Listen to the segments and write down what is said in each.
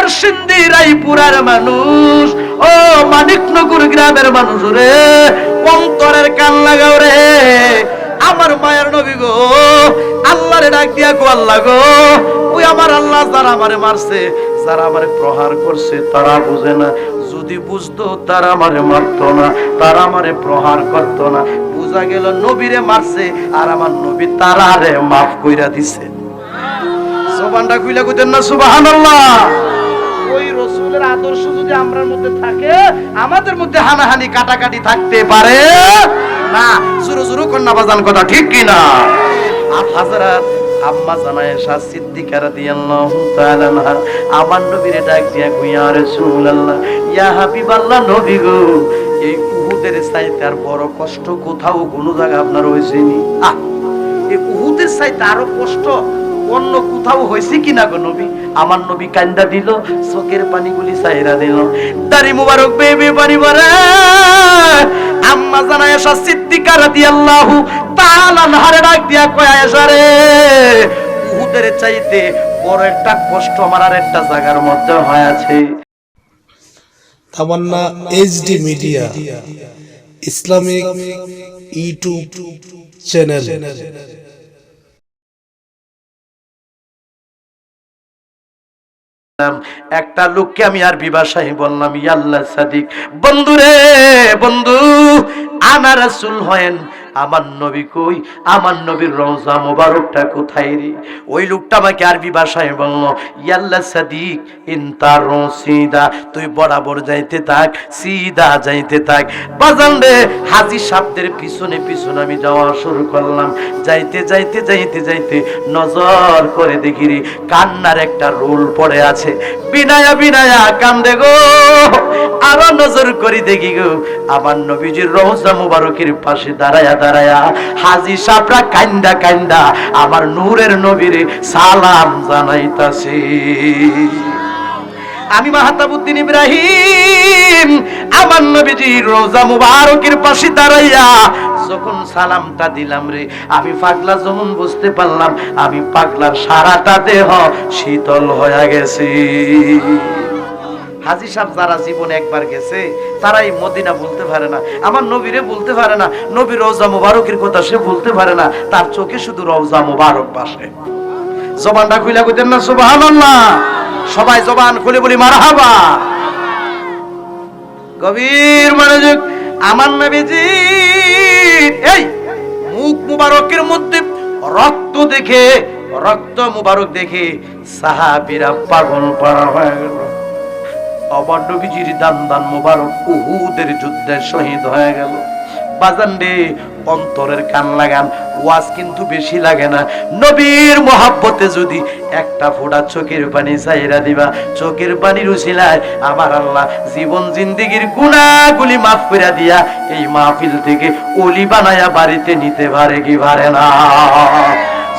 নরসিংদী রায়পুরার মানুষ, ও মানিকনগর গ্রামের মানুষ রে, অন্তরের কান লাগাও রে। আমার মায়ের নবী গো, আল্লাহরে ডাক দিয়া গো, আল্লাহ গো, ওই আমার আল্লাহ যারা আমারে মারছে, যারা আমারে প্রহার করছে, তারা বুঝে না। যদি বুঝতো তারা আমারে মারতো না, তারা আমারে প্রহার করতো না। বুঝা গেল নবীরে মারছে, আর আমার নবী তারারে মাফ কইরা দিছে। জবানটা খুইলা কইতেন না সুবহানাল্লাহ। ওই রাসূলের আদর্শ যদি আমরার মধ্যে থাকে, আমাদের মধ্যে হানাহানি কাটাকাটি থাকতে পারে না। জোরে জোরে কন্যা বাজান কথা ঠিক কি না? আর হযরত আম্মা জানায়েশা সিদ্দিকা রাদিয়াল্লাহু তাআলা আনহা আমার নবীরে ডাক দিয়া কই, ইয়া রাসূলুল্লাহ, ইয়া হাবিবাল্লাহ, নবী গো, এই উহুদের চাইতে আর বড় কষ্ট কোথাও কোন জায়গা আপনার হইছে নি? এই উহুদের চাইতে আরো কষ্ট অন্য কোথাও হয়েছে কিনা গো নবী? আমার নবী কান্দা দিল, চোখের পানিগুলি চাইরা দিল, দাড়ি মুবারক বেবে পানি পড়ে। আম্মা জানায়েশা সিদ্দিকা রাদিয়াল্লাহু তাআলা আনহারে ডাক দিয়া কয়, আয়েশা রে, উহুদের চাইতে বড় একটা কষ্ট আমার আর একটা জায়গার মধ্যে হয়েছে। Tamanna HD media Islamic YouTube channel. একটা লোককে আমি আরবি ভাষায় বললাম, ইয়াল্লাহ সাদিক, বন্ধু রে বন্ধু, আনা রাসূল হয়েন, আমার নবী কই, আমার নবীর রওজা মোবারকটা কোথায় রে? ওই লোকটা আমাকে আরবি ভাষায় বলল, ইয়াল্লাহ সাদিক, ইনতা রসিদা, তুই বরাবর যাইতে থাক, সিধা যাইতে থাক। বাজান রে, হাজী সাহেবদের পিছনে পিছনে আমি যাওয়া শুরু করলাম। যাইতে যাইতে যাইতে যাইতে নজর করে দেখি রে, কান্নার একটা রোল পড়ে আছে। বিনায়া বিনায়া কান্দে গো। আরো নজর করি দেখি গো, আমার নবীজির রওজা মুবারকের পাশে দাঁড়ায়া দাঁড়ায়া হাজী সাহেবরা কান্দা কান্দা আমার নূরের নবীরে সালাম জানাইতাছে। আমি মাহতাবউদ্দিন ইব্রাহিম আমার নবীজির রওজা মুবারকের পাশে দাঁড়াইয়া যখন সালামটা দিলাম রে, আমি পাগলা যেমন বুঝতে পারলাম, আমি পাগলার সারাটা দেহ শীতল হয়ে গেছে। হাজী সাহেব যারা জীবনে একবার গেছে, তারাই মদিনা বলতে পারে না, আমার নবীরে বলতে পারে না, নবীর রওজা মুবারকের কথা সে বলতে পারে না, তার চোখে শুধু রওজা মুবারক ভাসে। জবানটা খুলে কইতেন না সুবহানাল্লাহ? সবাই জবান খুলে বলি মারহাবা। গভীর মনোযোগ। আমার নবীজি এই মুখ মুবারকের মধ্যে রক্ত দেখে, রক্ত মুবারক দেখে সাহাবীরা পাগল পারা হয়ে গেল। আমার নবীজির দান দান মুবারক উহুদের যুদ্ধে শহীদ হয়ে গেল। বাজান রে, অন্তরের কান লাগান, ওয়াজ কিন্তু বেশি লাগে না। নবীর মহব্বতে যদি একটা ফোঁটা চোখের পানি চাইরা দিবা, চোখের পানির উসিলায় আমার আল্লাহ জীবন জিন্দেগীর গুনাহগুলি মাফ করে দিয়া এই মাহফিল থেকে ওলি বানায়া বাড়িতে নিতে পারে কি পারে না?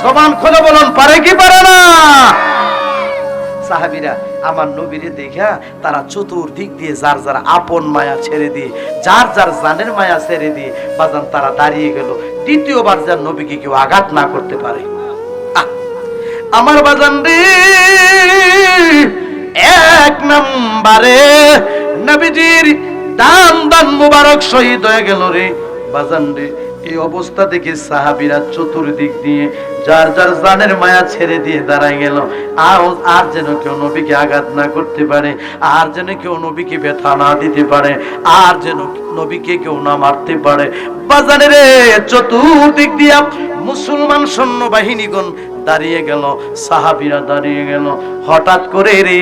জবান খুলে বলুন, পারে কি পারে না? সাহাবীরা আমার নবীরে দেখা তারা চতুর্দিক দিয়ে যার যার আপন মায়া ছেড়ে দিয়ে, যার যার জানের মায়া ছেড়ে দিয়ে বাজান তারা দাঁড়িয়ে গেল, দ্বিতীয়বার যার নবীকে কেউ আঘাত না করতে পারে। আমার বাজান রে, এক নম্বরে নবীজির দান দান মুবারক শহীদ হয়ে গেল রে। বাজান রে, এই অবস্থা দেখে সাহাবীরা চতুর্দিক দিয়ে যার যার জানের মায়া ছেড়ে দিয়ে দাঁড়ায় গেল। আর যেন কেউ নবীকে আঘাত না করতে পারে, আর যেন কেউ নবীকে ব্যথা না দিতে পারে, আর যেন নবীকে কেউ না মারতে পারে। বাজারে রে, চতুর্দিক দিয়া মুসলমান সৈন্যবাহিনীগণ দাঁড়িয়ে গেল, সাহাবীরা দাঁড়িয়ে গেল। হঠাৎ করে রে,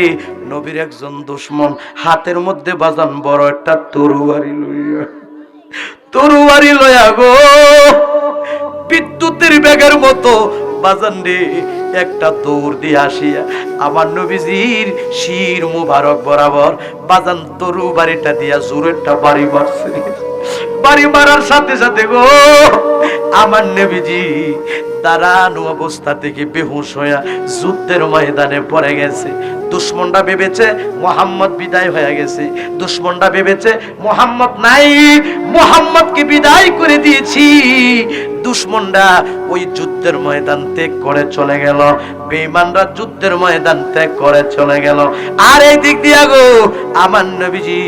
নবীর একজন দুশমন হাতের মধ্যে বাজান বড় একটা তরবারি লইয়া গো, বিদ্যুতের বেগের মতো বাজান রে একটা দৌড় দিয়ে আসিয়া আমার নবীজির শির মুবারক বরাবর বাজান তরবারিটা দিয়া জোরে একটা বাড়ি মারছে। বাড়ি মারার সাথে সাথে গো আমার নবীজি দাঁড়ানো অবস্থা থেকে বেহুশ হইয়া যুদ্ধের ময়দানে পড়ে গেছে। দুশমনরা ভেবেছে মুহাম্মদ বিদায় হয়ে গেছে, দুশমনরা ভেবেছে মুহাম্মদ নাই, মুহাম্মদকে বিদায় করে দিয়েছি। দুশমনরা ওই যুদ্ধ যুদ্ধের ময়দান ত্যাগ করে চলে গেল, বেঈমানরা যুদ্ধের ময়দান ত্যাগ করে চলে গেল। আর এই দিক দিয়া গো আমার নবীজি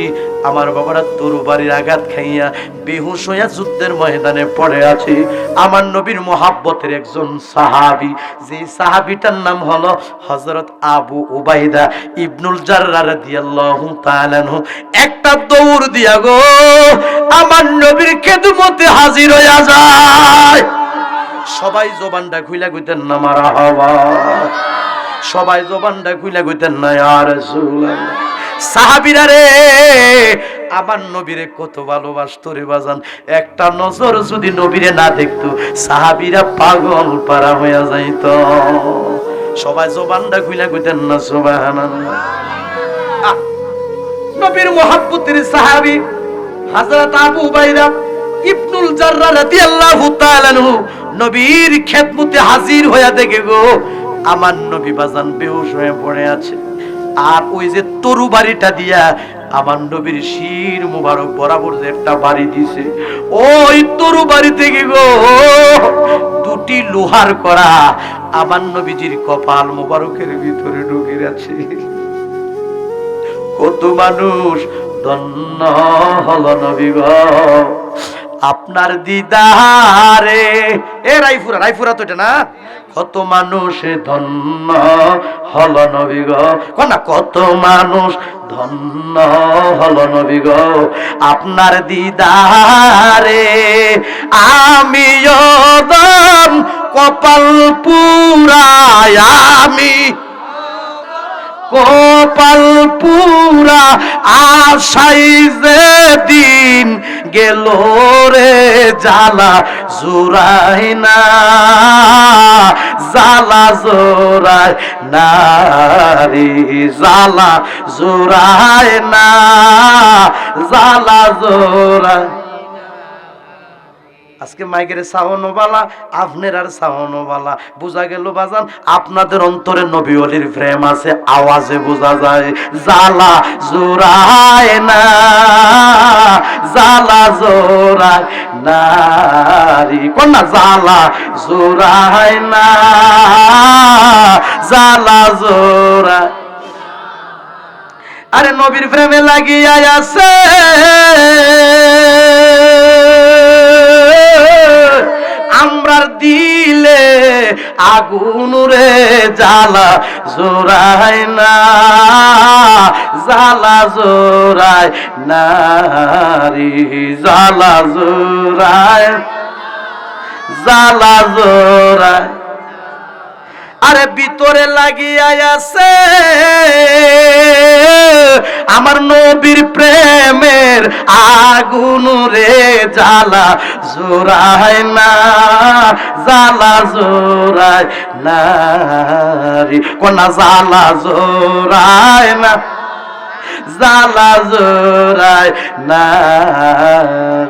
আমার বাবারা তরবারির আঘাত খাইয়া বেহুশ হইয়া যুদ্ধের ময়দানে পড়ে আছে। আমার নবীর মোহাব্বতের একজন সাহাবী, যে সাহাবীটার নাম হলো হযরত আবু উবাইদা ইবনুল জাররাহ রাদিয়াল্লাহু তাআলা আনহু, একটা দৌড় দিয়া গো আমার নবীর খেদমতে হাজির হইয়া যায়। সবাই জবানটা খুইলা কইতেন না মারহাবা, সবাই জবানটা খুইলা কইতেন না ইয়া রাসূলুল্লাহ। সাহাবীরা রে আমার নবীরে কত ভালোবাসতো রে বাজান, একটা নজর যদি নবীরে না দেখতো সাহাবীরা পাগল পারা হইয়া যাইতো। সবাই জবানটা খুইলা কইতেন না সুবহানাল্লাহ। নবীর মুহাব্বতের সাহাবী হযরত আবু উবাইদা ইবনুল জাররাহ রাদিয়াল্লাহু তাআলা আনহু নবীর খেদমতে হাজির হইয়া দেখে গো আমার নবী বাজান বেহুশ হয়ে পড়ে আছে। আর ওই যে তরু বাড়িটা দিয়া আমার নবীর শির মুবারক বরাবর যে একটা বাড়ি দিছে, ওই তরু বাড়ি থেকে গো দুটি লোহার করা আমার নবীজির কপাল মুবারকের ভিতরে ঢুকে আছে। কত মানুষ ধন্য হলো নবী গো আপনার দিদারে। এ রাইফুরা, রাইফুরা তো এটা না। কত মানুষ ধন্য হলো নবী গো, কোনা কত মানুষ ধন্য হলো নবী গো আপনার দিদারে। আমিও দম কপাল পুরায়, আমি কপাল পুরা আশাই যে দিন গেল রে জ্বালা জোড়ায় না, জ্বালা জোড়ায় না রে, জ্বালা জোড়ায় না, জ্বালা জোড়ায়। আজকে মাইকের সাউন্ড বালা, আপনার সাউন্ড বালা, বোঝা গেল বাজান আপনাদের অন্তরে নবী ওলির প্রেম আছে, আওয়াজে বোঝা যায়। জ্বালা জোড়ায় না, জ্বালা জোড়ায় না রে, কোন না জ্বালা জোড়ায় না, জ্বালা জোড়ায়। আরে নবীর প্রেমে লাগিয়া আছে আমরার দিলে আগুন রে, জ্বালা জোড়ায় না, জ্বালা জোড়ায় না রে, জ্বালা জোড়ায়, জ্বালা জোড়ায়। আরে ভিতরে লাগিয়া আছে আমার নবীর প্রেমের আগুন রে, জ্বালা জোড়ায় না, জ্বালা জোড়ায় না রে, কোনা জ্বালা জোড়ায় না, জ্বালা জোড়ায় না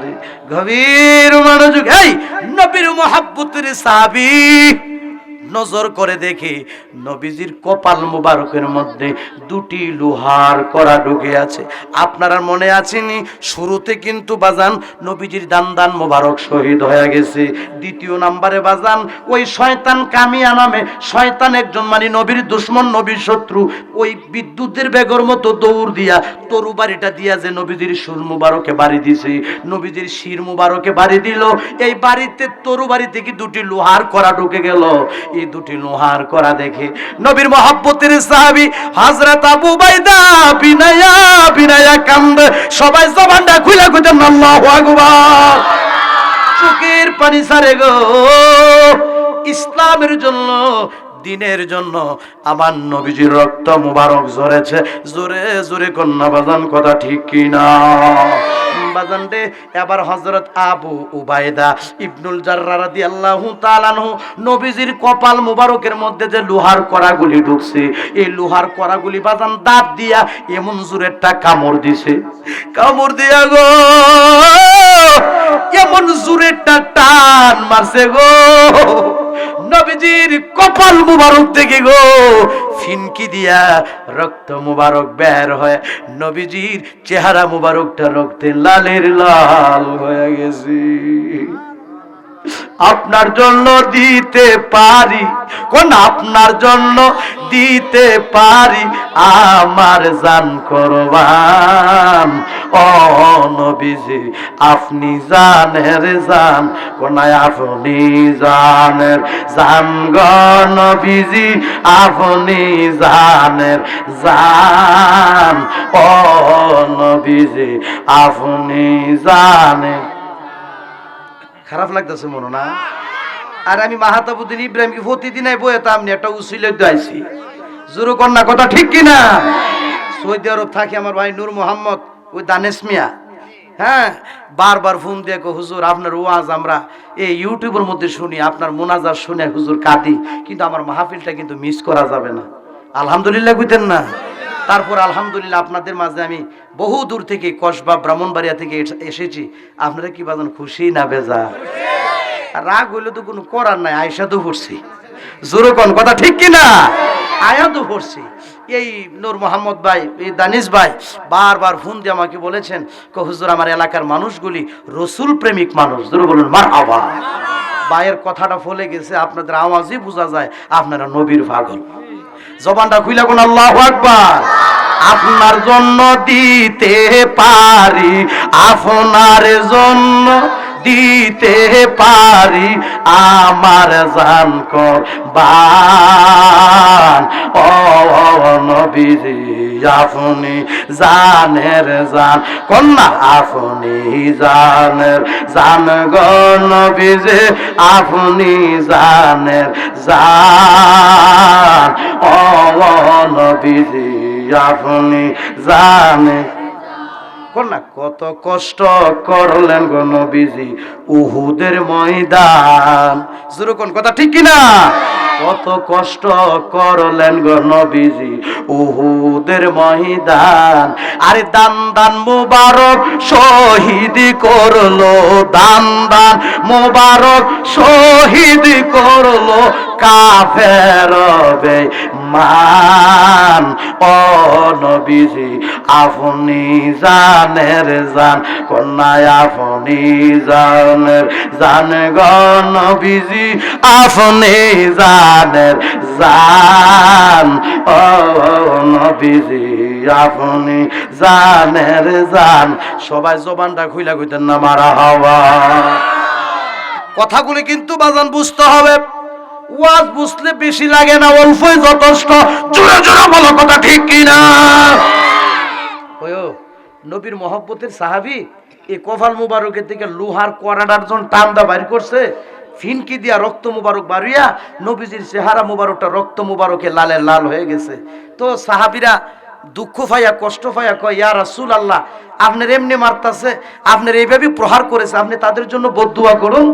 রে। গভীর মনোযোগ, এই নবীর মুহাব্বতের সাহাবী নজর করে দেখে নবীজির কপাল মুবারকের মধ্যে দুটি লোহার কড়া ঢুকে আছে। আপনারা মনে আছেনি শুরুতে কিন্তু বাজান নবীজির দান মুবারক শহীদ হয়ে গেছে। দ্বিতীয় নাম্বারে বাজান ওই শয়তান কামিয়া নামে শয়তান একজন, মানে নবীর দুশমন, নবীর শত্রু, ওই বিদ্যুতের বেগর মতো দৌড় দিয়া তরু বাড়িটা দিয়া যে নবীজির সুর মুবারকে বাড়ি দিছে, নবীজির শির মুবারকে বাড়ি দিল। এই বাড়িতে তরু বাড়ি থেকে দুটি লোহার কড়া ঢুকে গেল। এই দুটি লোহার কড়া দেখে নবীর মুহাব্বতের সাহাবী হযরত আবু উবাইদা বিনায়া বিনায়া কান্দে। সবাই জবানটা খুলে কইতেন আল্লাহু আকবার। চোখের পানি ছাড়ে গো ইসলামের জন্য, দিনের জন্য আমার নবীজির রক্ত মুবারক ঝরেছে। জোরে জোরে কন্যা বাজান, কথা ঠিক কিনা বাজান রে? এবার হযরত আবু উবাইদা ইবনুল জাররাহ রাদিয়াল্লাহু তাআলা আনহু নবীজির কপাল মুবারকের মধ্যে যে লোহার কড়াগুলি ঢুকছে, এই লোহার কড়াগুলি বাজান দাঁত দিয়া এমন জোরে একটা কামড় দিছে, কামড় দিয়া গো এমন জোরে একটা টান মারছে গো নবীজির কপাল মুবারক থেকে গো ফিনকি দিয়া রক্ত মুবারক বের হয়। নবীজির চেহারা মুবারকটা রক্তে লালের লাল হয়ে গেছে। আপনার জন্য দিতে পারি, কোন আপনার জন্য দিতে পারি আমার জান কুরবান। ও নবীজি আপনি জানের জান, কোনায় আপনি জানের জান গো নবীজি আপনি জানের জান। ও নবীজি আপনি জানেন। খারাপ লাগতেছে মনে না? আর আমি মাহাতাবুদ্দিন ইব্রাহিমকে প্রতিদিন বইতে আপনি একটা উসিলে দাইছি জোর কন্যা, কথা ঠিক কিনা? সৌদি আরব থাকি আমার ভাই নূর মোহাম্মদ ওই দানেশ মিয়া, হ্যাঁ, বারবার ফোন দিয়ে হুজুর আপনার ওয়াজ আমরা এই ইউটিউবের মধ্যে শুনি, আপনার মোনাজাত শুনে হুজুর কাঁদি, কিন্তু আমার মাহফিলটা কিন্তু মিস করা যাবে না। আলহামদুলিল্লাহ কইতেন না? তারপর আলহামদুলিল্লাহ আপনাদের মাঝে আমি বহু দূর থেকে কসবা ব্রাহ্মণবাড়িয়া থেকে এসেছি। আপনারা কি বাজান খুশি না বেজা? রাগ হইলে তো কোনো করার নাই, আয়সা তো পড়ছি জোরে কোন, কথা ঠিক কিনা? আয়া তো পড়ছি। এই নূর মোহাম্মদ ভাই, এই দানিশ ভাই বারবার ফোন দিয়ে আমাকে বলেছেন হুজুর আমার এলাকার মানুষগুলি রসুল প্রেমিক মানুষ, জোরে বলুন মারহাবা। ভাইয়ের কথাটা ফলে গেছে, আপনাদের আওয়াজই বোঝা যায় আপনারা নবীর পাগল। জবানটা খুইলা কোন আল্লাহু আকবার। আপনার জন্য দিতে পারি, আপনার জন্য দিতে পারি আমার জান কুরবান। ও নবীজি আপনি জানের জান, কন্যা আপনি জানের জান গো নবীজি আপনি জানের জান। ও নবীজি আপনি জানেন। কন্যা কত কষ্ট করলেন গো নবীজি উহুদের ময়দান, যেরকম কথা ঠিক কিনা? কত কষ্ট করলেন গো নবীজি উহুদের ময়দান। আরে দান দান মুবারক শহীদ করলো, দান দান মুবারক শহীদ করলো কাফের বেঈমান। ও নবীজি আপনি জানের জান, কন্যায় আপনি জানের জান গো নবীজি আপনি জানের জান। ও নবীজি আপনি জানের জান। সবাই জবানটা খুইলা কইতেন না মারহাবা। কথাগুলি কিন্তু বাজান বুঝতে হবে, ওয়াজ বুঝলে বেশি লাগে না, অল্পই যথেষ্ট। জোরে জোরে বলো, কথা ঠিক কিনা? ওয়ো নবীর মহব্বতের সাহাবী এই কফাল মুবারকের থেকে লোহার কোয়ারাডার জন টান্দা বাইর করছে, ফিনকি দিয়া রক্ত মুবারক বাড়িয়া নবীজির চেহারা মুবারকটা রক্ত মুবারকে লালে লাল হয়ে গেছে। তো সাহাবীরা দুঃখ পাইয়া কষ্ট পাইয়া কয় ইয়া রাসূলুল্লাহ আপনার এমনি মারতাছে, আপনার এইভাবে প্রহার করেছে, আপনি তাদের জন্য বদদুয়া করুন।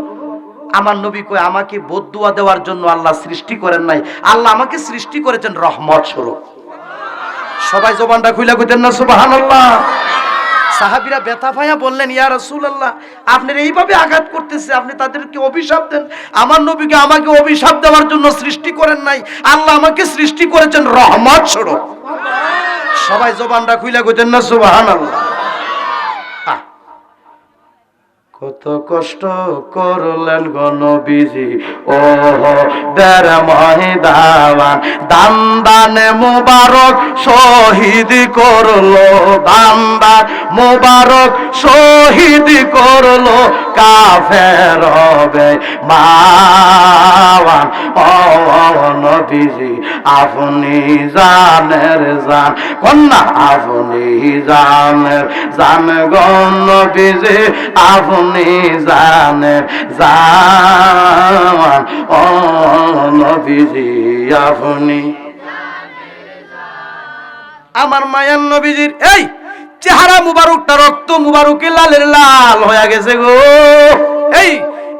আমার নবী কয় আমাকে বদদুয়া দেওয়ার জন্য আল্লাহ সৃষ্টি করেন নাই, আল্লাহ আমাকে সৃষ্টি করেছেন রহমত স্বরূপ। সবাই জবানটা খুইলা কইতেন না সুবহানাল্লাহ। সাহাবীরা ব্যথা পাইয়া বললেন ইয়া রাসূলুল্লাহ আপনার এইভাবে আঘাত করতেছে, আপনি তাদেরকে অভিশাপ দেন। আমার নবীকে আমাকে অভিশাপ দেওয়ার জন্য সৃষ্টি করেন নাই, আল্লাহ আমাকে সৃষ্টি করেছেন রহমত স্বরূপ। সবাই জবানটা খুইলা কইতেন না সুবহানাল্লাহ। কত কষ্ট করলেন গো নবীজি ও দের ময়দান, দান দান মুবারক শহীদ করলো, দান দান মুবারক শহীদ করলো কাফের বেঈমান। ও নবীজি আপনি জানের জান, কন্যা আপনি জানের জান গো নবীজি আপনি জানের জান। ও নবীজি আপনি আমার মায়ার নবীজির এই চেহারা মুবারকটা রক্ত মুবারকে লালের লাল হয়ে গেছে গো। এই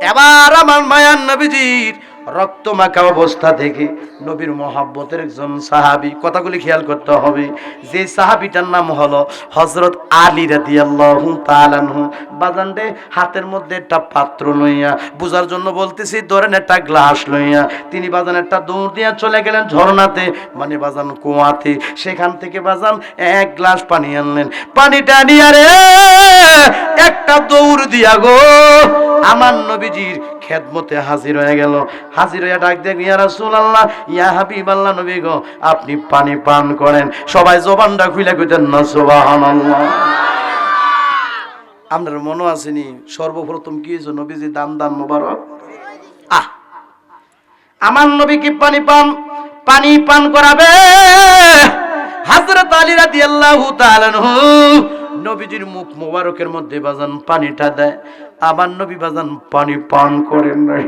এবার আমার মায়ার নবীজির রক্ত মাখা অবস্থা থেকে নবীর মহব্বতের একজন সাহাবী, কথাগুলি খেয়াল করতে হবে, যে সাহাবীটার নাম হলো হযরত আলী রাদিয়াল্লাহু তাআলা আনহু। বাজানডে হাতের মধ্যে একটা পাত্র লইয়া, বুঝার জন্য বলতেছি, ধরেন একটা গ্লাস লইয়া তিনি বাজান একটা দৌড় দিয়া চলে গেলেন ঝর্ণাতে, মানে বাজান কুয়াতে। সেখান থেকে বাজান এক গ্লাস পানি আনলেন, পানিটা নিয়ে রে একটা দৌড় দিয়া গো আমার নবীজির খেদমতে হাজির হয়ে গেল। হাজির হয়ে ডাক দেখ, ইয়া রাসূলুল্লাহ, ইয়া হাবিবাল্লাহ, নবী গো আপনি পানি পান করেন। সবাই জবানটা খুলে কইতেন না সুবহানাল্লাহ। আপনার মনে আসেনি সর্বপ্রথম কি হয়েছে? নবীজি দান মোবারক। আমার নবী কি পানি পান করাবে। হযরত আলী রাদিয়াল্লাহু তাআলা আনহু নবীজির মুখ মোবারকের মধ্যে বাজান পানিটা দেয়। আমার নবী বাজান পানি পান করেন নাই।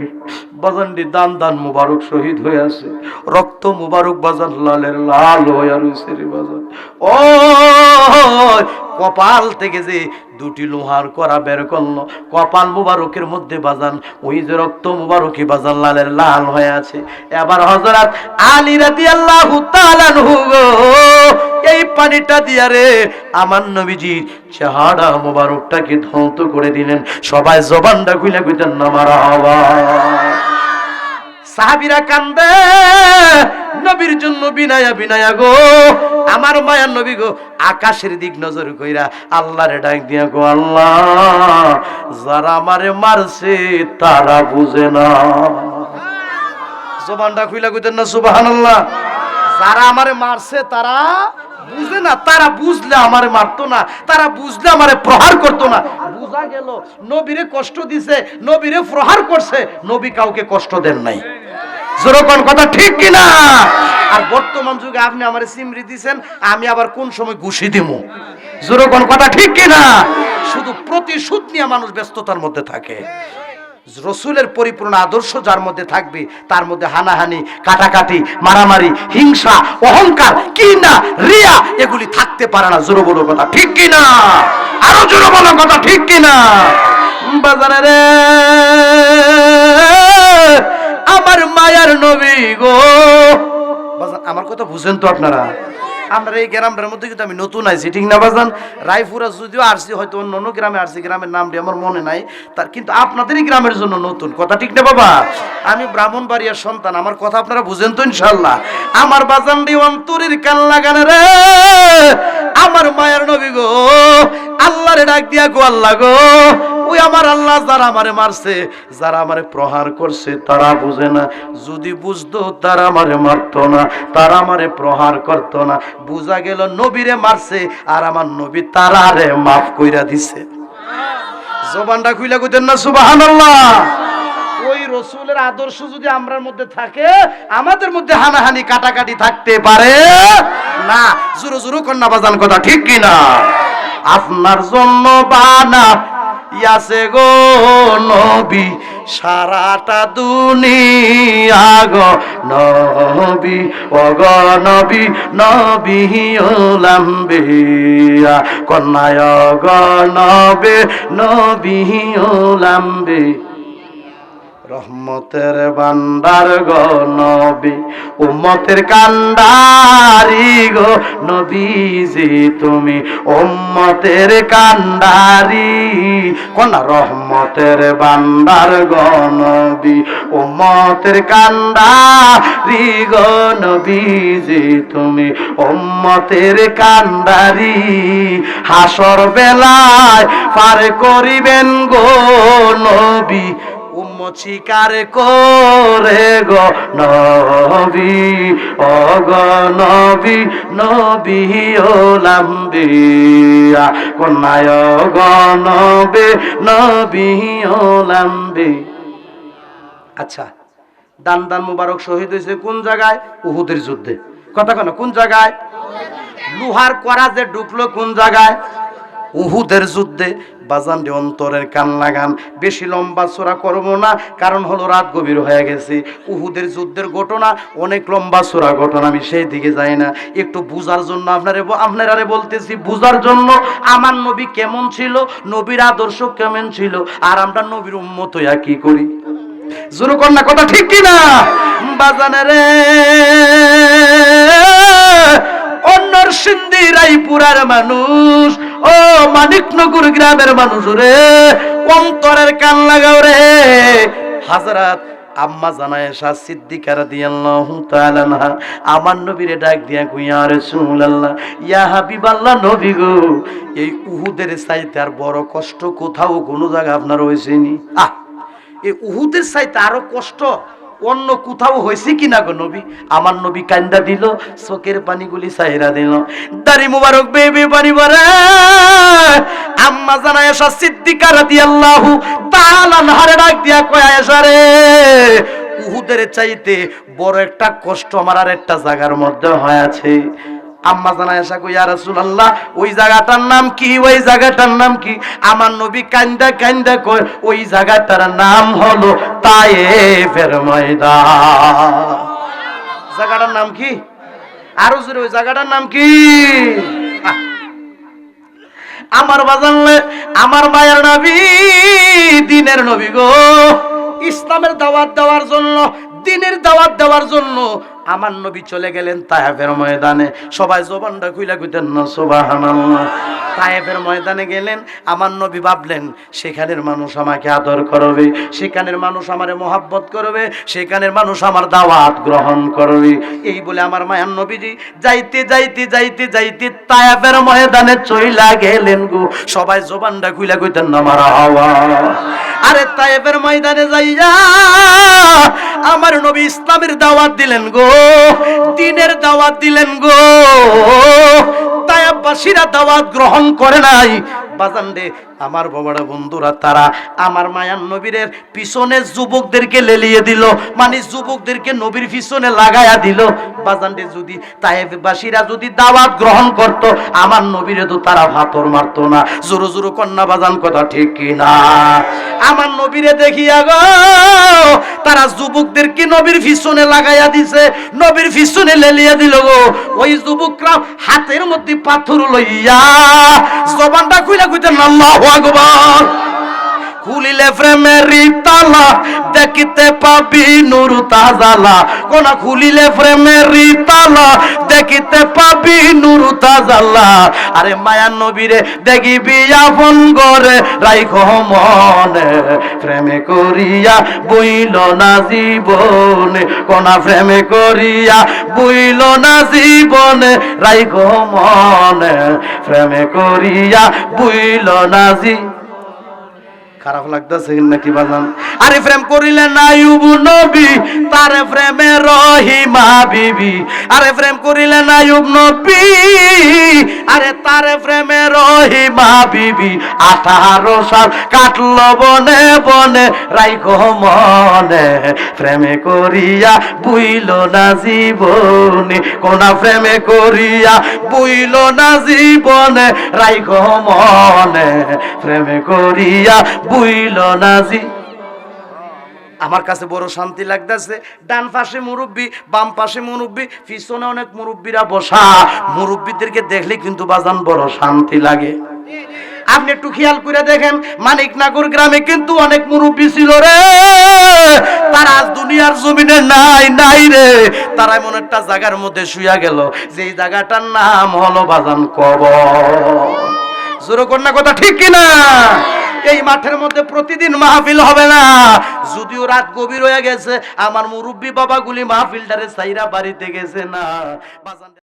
বাজানটি দান মোবারক শহীদ হয়ে আছে, রক্ত মোবারক বাজান লালের লাল হয়ে রয়েছে রে বাজান। ও কপাল থেকে যে দুটি লোহার করা বের করলো, কপাল মুবারকের মধ্যে বাজান ওই যে রক্ত মুবারকি বাজান লালের লাল হয়ে আছে। এবার হযরত আলী রাদিয়াল্লাহু তাআলা আনহু এই পানিটা দিয়া রে আমার নবীজির চেহারা মুবারকটাকে ধ্বংস করে দিলেন। সবাই জবানটা খুলে কইতেন না মারহাবা। সাহাবীরা কান্দে নবীর জন্য বিনায়া গো। আমার মায়ার নবী গো আকাশের দিক নজর কইরা আল্লাহরে ডাক দিয়া গো, আল্লাহ যারা আমারে মারছে তারা বুঝে না। জবানটা খুইলা কইতেন না সুবহানাল্লাহ। যারা আমারে মারছে তারা বুঝে না, তারা বুঝলে আমারে মারতো না, তারা বুঝলে আমারে প্রহার করতো না। বুঝা গেল নবীরে কষ্ট দিছে, নবীরে প্রহার করছে, নবী কাউকে কষ্ট দেন নাই। যেরকম কথা ঠিক কিনা? আর বর্তমান যুগে আপনি আমারে সিমরি দিছেন, আমি আবার কোন সময় ঘুষি দিমু। যেরকম কথা ঠিক কিনা? শুধু প্রতিশোধ নিয়ে মানুষ ব্যস্ততার মধ্যে থাকে। রসুলের পরিপূর্ণ আদর্শ যার মধ্যে থাকবে তার মধ্যে হানাহানি, কাটাকাটি, মারামারি, হিংসা, অহংকার, কিনা, রিয়া এগুলি থাকতে পারে না। জোরে বলো কথা ঠিক কিনা? আরো জোরে বলো কথা ঠিক কিনা? বাজারে রে আমার মায়ার নবী গো, বাজান আমার কথা বুঝেন তো আপনারা? আমরা এই গ্রামটার মধ্যে কিন্তু আমি নতুন আইছি, ঠিক না বাজান? রায়পুরা যদিও আসছি, হয়তো অন্য গ্রামে আসছি, গ্রামের নামটি আমার মনে নাই, তার কিন্তু আপনাদেরই গ্রামের জন্য নতুন। কথা ঠিক না বাবা? আমি ব্রাহ্মণবাড়িয়ার সন্তান, আমার কথা আপনারা বুঝেন তো ইনশাল্লাহ? আমার বাজানটি অন্তরের কান লাগানে রে আমার মায়ের নবী গো আল্লাহরে ডাক দিয়া গো, আল্লাহ গো ওই আমার আল্লাহ যারা আমারে মারছে, যারা আমারে প্রহার করছে তারা বুঝে না। যদি বুঝতো তারা আমারে মারতো না, তারা আমারে প্রহার করতো না। বুঝা গেল নবীরে মারছে আর আমার নবী তারারে মাফ কইরা দিছে। জবানটা খুইলা কইতেন না সুবহানাল্লাহ। ওই রসুলের আদর্শ যদি আমরার মধ্যে থাকে, আমাদের মধ্যে হানাহানি কাটাকাটি থাকতে পারে না। জোরে জোরে কন্যা বাজান কথা ঠিক কিনা? আপনার জন্য বানা ইয়াছে গো নবী সারাটা দুনিয়া গো নবী, ও গো নবী, নবী ওলাম্বিয়া কন্যায় গো নবী, নবী ওলাম্বি রহমতের ভান্ডার গো নবী, উম্মতের কান্ডারি গো নবীজি তুমি, উম্মতের কান্ডারি কোন রহমতের ভান্ডার গো নবী, উম্মতের কান্ডারি গো নবীজি তুমি, উম্মতের কান্ডারি। হাসর বেলায় পার করিবেন গো নবী, উম্মত স্বীকার করে গো নবী, ও গো নবী, নবী ওলাম্বিয়া কন্যায় গো নবী, নবী ওলাম্বি। আচ্ছা, দান মুবারক শহীদ হয়েছে কোন জায়গায়? উহুদের যুদ্ধে। কথা কেন? কোন জায়গায়? লোহার করা যে ঢুকলো কোন জায়গায়? উহুদের যুদ্ধে। বাজানটি অন্তরের কান লাগান, বেশি লম্বা চোরা করব না, কারণ হলো রাত গভীর হয়ে গেছে। উহুদের যুদ্ধের ঘটনা অনেক লম্বা চোরা ঘটনা, আমি সেই দিকে যাই না। একটু বুঝার জন্য আপনারা বলতেছি, বুঝার জন্য আমার নবী কেমন ছিল, নবীর আদর্শ কেমন ছিল, আর আমরা নবীর উম্মত হইয়া কি করি। জোরে কর না কথা ঠিক কিনা? বাজানে রে অন্যর সিন্ধি রায়পুরার মানুষ, ও মানিকনগর গ্রামের মানুষ রে, অন্তরের কান লাগাও রে। হযরত আম্মা জানায়েশা সিদ্দিকা রাদিয়াল্লাহু তাআলা আনহা আমার নবীরে ডাক দিয়া কই, ইয়া রাসূলুল্লাহ, ইয়া হাবিবাল্লাহ, নবী গো এই উহুদের চাইতে আর বড় কষ্ট কোথাও কোনো জায়গা আপনার হইছেনি? এই উহুদের চাইতে আরো কষ্ট অন্য কোথাও হয়েছে কিনা গো নবী? আমার নবী কান্দা দিল, চোখের পানিগুলি সাইরা দিল, দাড়ি মুবারক বেবে পানি ভরে আম্মা জানা আয়েশা সিদ্দিকা রাদিয়াল্লাহু তাআলা আনহারে ডাক দিয়া কয়, আয়েশা রে, উহুদের চাইতে বড় একটা কষ্ট আমার আর একটা জায়গার মধ্যে হয়েছে। আম্মা জানা আয়েশা কই, ইয়া রাসূলুল্লাহ, ওই জায়গাটার নাম কি? ওই জায়গাটার নাম কি? আমার নবী কান্দা কান্দা কয়, ওই জায়গাটার নাম হলো তায়েফের ময়দান। জায়গাটার নাম কি? আরো জোরে, ওই জায়গাটার নাম কি? আমার বাজানলে, আমার মায়ের নবী, দ্বীনের নবী গো, ইসলামের দাওয়াত দেওয়ার জন্য, দ্বীনের দাওয়াত দেওয়ার জন্য আমার নবী চলে গেলেন তায়েফের ময়দানে। সবাই জবানটা খুইলা কইতেন না সুবহানাল্লাহ। তায়েফের ময়দানে গেলেন, আমার নবী ভাবলেন সেখানের মানুষ আমাকে আদর করবে, সেখানের মানুষ আমারে মহব্বত করবে, সেখানের মানুষ আমার দাওয়াত গ্রহণ করবে। এই বলে আমার মায়ার নবীজি যাইতে যাইতে যাইতে যাইতে তায়েফের ময়দানে চইলা গেলেন গো। সবাই জবানটা খুইলা কইতেন না মারহাবা। আরে তায়েফের ময়দানে যাইয়া আমার নবী ইসলামের দাওয়াত দিলেন গো, দ্বীনের দাওয়াত দিলেন গো। তায়েফবাসীরা দাওয়াত গ্রহণ করে নাই। বাজান রে, আমার বাবারা বন্ধুরা, তারা আমার মায়ার নবীর পিছনে যুবকদেরকে লেলিয়ে দিল, মানে যুবকদেরকে নবীর পিছনে লাগায়া দিল। বাজান রে, যদি তায়েফবাসীরা যদি দাওয়াত গ্রহণ করত, আমার নবীরে তো তারা ভাতর মারতো না। জোরো জোরো কন্যা বাজান, কথা ঠিক কি না? আমার নবীরে দেখিয়া গো তারা যুবকদেরকে নবীর পিছনে লাগাইয়া দিছে, নবীর পিছনে লেলিয়ে দিল গো। ওই যুবকরা হাতের মধ্যে পাথর লইয়া জবানটা খুইলা কইতেন আল্লাহু আকবার। খুলিলে প্রেমের তালা দেখিতে পাবি নূর তাজালা, কোন খুলিলে প্রেমের তালা দেখিতে পাবি নূর তাজালা। আরে মায়ার নবীরে দেখিবি আপন ঘরে রাইখো মনে, প্রেমে করিয়া বইল না জীবনে, কোন প্রেমে করিয়া বইল না জীবনে, রাইখো মনে, প্রেমে করিয়া বইল না জীবনে। খারাপ লাগতেছে নাকি বাজান? আরে প্রেম করিলে না আইয়ুব নবী, তারে প্রেমে রহিমা বিবি। আরে প্রেম করিলে না আইয়ুব নবী, আরে তারে প্রেমে রহিমা বিবি। 18 সাল কাটলো বনে বনে, রাইখো মনে, প্রেমে করিয়া বুইল না জীবনে, কোন প্রেমে করিয়া বুইল না জীবনে, রাইখো মনে, প্রেমে করিয়া বুইল না জি। আমার কাছে বড় শান্তি লাগতেছে। ডান পাশে মুরব্বী, বাম পাশে মুরব্বী, পিছনে অনেক মুরব্বীরা বসা। মুরব্বীদেরকে দেখলে কিন্তু বাজান বড় শান্তি লাগে। আপনি একটু খেয়াল করে দেখেন, মানিকনগর গ্রামে কিন্তু অনেক মুরব্বী ছিল রে, তারা আজ দুনিয়ার জমিনে নাই নাই রে। তারা এমন একটা জায়গার মধ্যে শুয়া গেল, যে জায়গাটার নাম হলো বাজান কবর। জোরে কন্যা, কথা ঠিক কিনা? এই মাঠের মধ্যে প্রতিদিন মাহফিল হবে না, যদিও রাত গভীর হয়ে গেছে। আমার মুরব্বী বাবাগুলি মাহফিলটারে সাইরা বাড়িতে গেছে না।